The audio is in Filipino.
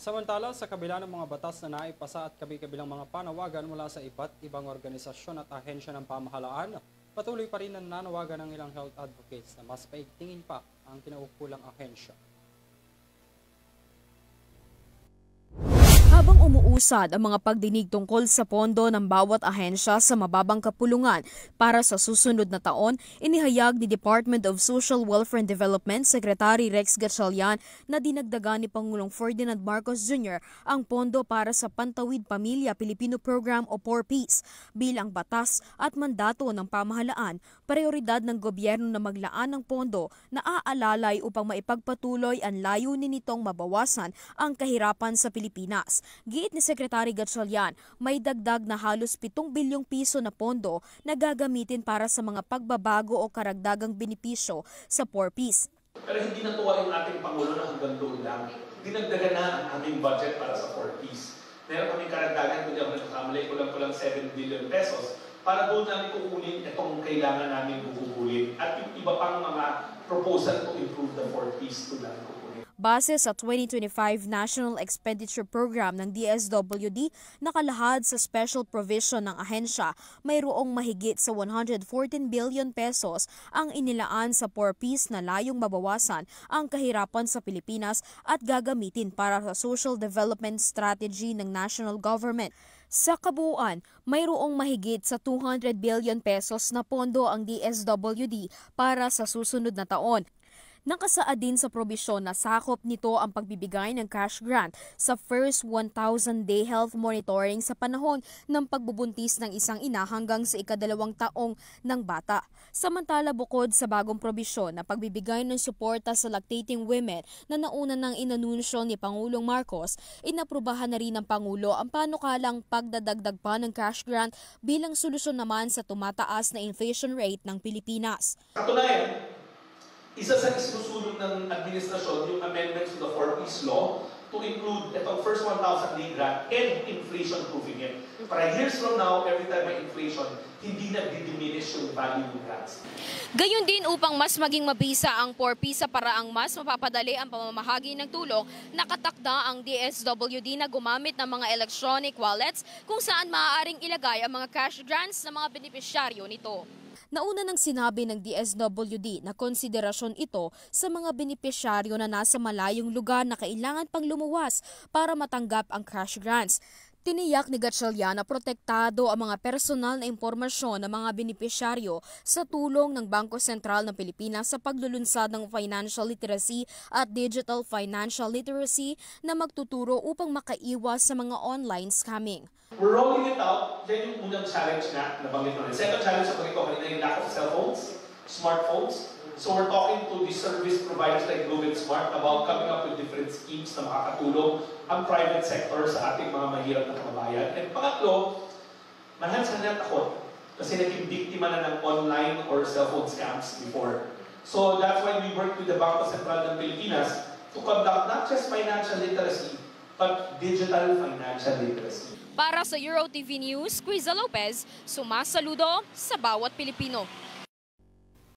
Samantala, sa kabila ng mga batas na naipasa at kabi-kabilang mga panawagan mula sa iba't ibang organisasyon at ahensya ng pamahalaan, patuloy pa rin ang nanawagan ng ilang health advocates na mas paigtingin pa ang kinaukulang ahensya. Habang umuusad ang mga pagdinig tungkol sa pondo ng bawat ahensya sa mababang kapulungan para sa susunod na taon, inihayag ni Department of Social Welfare and Development Secretary Rex Gatchalian na dinagdagan ni Pangulong Ferdinand Marcos Jr. ang pondo para sa Pantawid Pamilya Pilipino Program o 4Ps bilang batas at mandato ng pamahalaan, prioridad ng gobyerno na maglaan ng pondo na aalalay upang maipagpatuloy ang layunin nitong mabawasan ang kahirapan sa Pilipinas. Giit ni Secretary Gatchalian, may dagdag na halos 7 bilyong piso na pondo na gagamitin para sa mga pagbabago o karagdagang benepisyo sa 4Ps. Pero hindi natuwa yung ating Pangulo na hanggang doon lang. Dinagdagan na ang aming budget para sa 4Ps. Meron kaming karagdagan, kung di ako nagkakamali, kulang-kulang 7 billion pesos para doon namin kukunin itong kailangan namin bubulin. At yung iba pang mga proposal to improve the 4Ps to lang kukunin. Base sa 2025 National Expenditure Program ng DSWD, nakalahad sa special provision ng ahensya, mayroong mahigit sa 114 billion pesos ang inilaan sa 4Ps na layong mabawasan ang kahirapan sa Pilipinas at gagamitin para sa social development strategy ng national government. Sa kabuuan, mayroong mahigit sa 200 billion pesos na pondo ang DSWD para sa susunod na taon. Nakasaad din sa probisyon na sakop nito ang pagbibigay ng cash grant sa first 1,000-day health monitoring sa panahon ng pagbubuntis ng isang ina hanggang sa ika-2 taong ng bata. Samantala, bukod sa bagong probisyon na pagbibigay ng suporta sa lactating women na nauna ng inanunsyo ni Pangulong Marcos, inaprubahan na rin ng Pangulo ang panukalang pagdadagdag pa ng cash grant bilang solusyon naman sa tumataas na inflation rate ng Pilipinas. Katunayan, isa sa isusunod ng administrasyon yung amendments to the 4Ps law to include itong first 1,000-day grant and inflation-proofing it. Para years from now, every time may inflation, hindi nagdi-diminish yung value ng grants. Gayon din upang mas maging mabisa ang 4P sa paraang mas mapapadali ang pamamahagi ng tulong, nakatakda ang DSWD na gumamit ng mga electronic wallets kung saan maaaring ilagay ang mga cash grants ng mga benepisyaryo nito. Nauna nang sinabi ng DSWD na konsiderasyon ito sa mga benepisyaryo na nasa malayong lugar na kailangan pang lumuwas para matanggap ang cash grants. Tiniyak ni Gatchalian na protektado ang mga personal na impormasyon ng mga benepisyaryo sa tulong ng Bangko Sentral ng Pilipinas sa paglulunsad ng financial literacy at digital financial literacy na magtuturo upang makaiwas sa mga online scamming. We're rolling it out. Yan yung unang challenge na nabanggit natin. Second challenge na banggit ko kanina yung lack of cell phones, smartphones. So we're talking to the service providers like Globe and Smart about coming up with different schemes na makakatulong ang private sector sa ating mga mahirap na kababayan. And pangatlo, mahal sa nila takot kasi naging biktima na ng online or cellphone scams before. So that's why we work with the Bangko Sentral ng Pilipinas to conduct not just financial literacy, but digital financial literacy. Para sa EuroTV News, Quiza Lopez, sumasaludo sa bawat Pilipino.